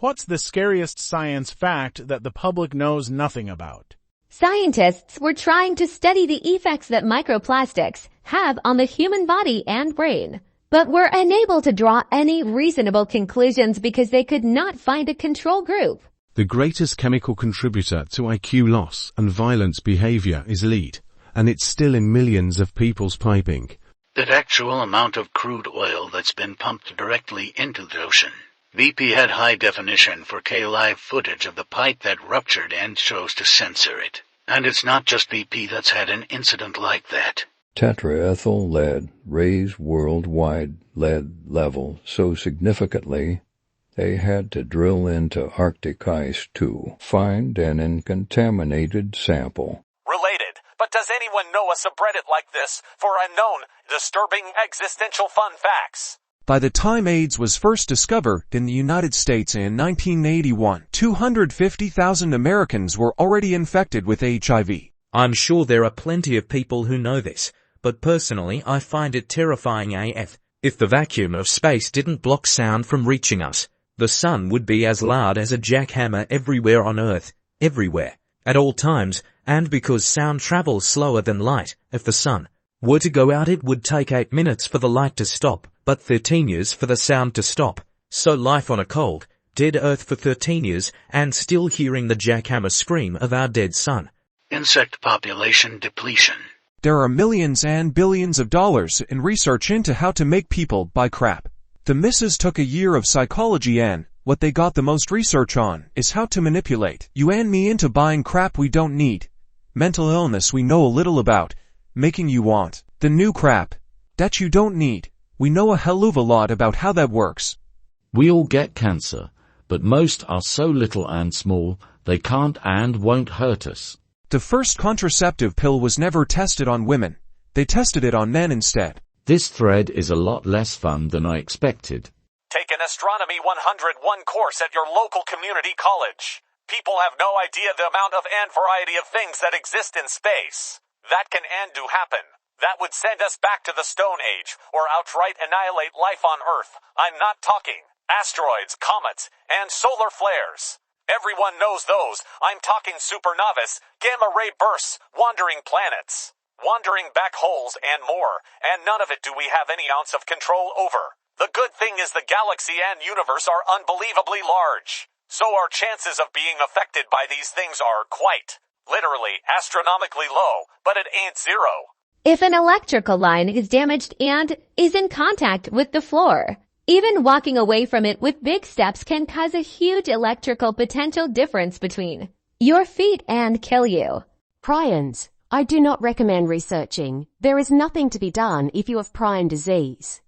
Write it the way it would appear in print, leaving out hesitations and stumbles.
What's the scariest science fact that the public knows nothing about? Scientists were trying to study the effects that microplastics have on the human body and brain, but were unable to draw any reasonable conclusions because they could not find a control group. The greatest chemical contributor to IQ loss and violent behavior is lead, and it's still in millions of people's piping. The actual amount of crude oil that's been pumped directly into the ocean. BP had high definition 4K live footage of the pipe that ruptured and chose to censor it. And it's not just BP that's had an incident like that. Tetraethyl lead raised worldwide lead level so significantly they had to drill into Arctic ice to find an uncontaminated sample. Related, but does anyone know a subreddit like this for unknown, disturbing existential fun facts? By the time AIDS was first discovered in the United States in 1981, 250,000 Americans were already infected with HIV. I'm sure there are plenty of people who know this, but personally I find it terrifying AF. If the vacuum of space didn't block sound from reaching us, the sun would be as loud as a jackhammer everywhere on Earth, everywhere, at all times, and because sound travels slower than light, if the sun were to go out it would take 8 minutes for the light to stop, but 13 years for the sound to stop. So life on a cold, dead Earth for 13 years and still hearing the jackhammer scream of our dead sun. Insect population depletion. There are millions and billions of dollars in research into how to make people buy crap. The missus took a year of psychology and what they got the most research on is how to manipulate you and me into buying crap we don't need. Mental illness we know a little about, making you want the new crap that you don't need. We know a hell of a lot about how that works. We all get cancer, but most are so little and small, they can't and won't hurt us. The first contraceptive pill was never tested on women. They tested it on men instead. This thread is a lot less fun than I expected. Take an Astronomy 101 course at your local community college. People have no idea the amount of and variety of things that exist in space. That can and do happen. That would send us back to the Stone Age, or outright annihilate life on Earth. I'm not talking asteroids, comets, and solar flares. Everyone knows those. I'm talking supernovas, gamma-ray bursts, wandering planets, wandering black holes, and more. And none of it do we have any ounce of control over. The good thing is the galaxy and universe are unbelievably large. So our chances of being affected by these things are quite, literally, astronomically low, but it ain't zero. If an electrical line is damaged and is in contact with the floor, even walking away from it with big steps can cause a huge electrical potential difference between your feet and kill you. Prions. I do not recommend researching. There is nothing to be done if you have prion disease.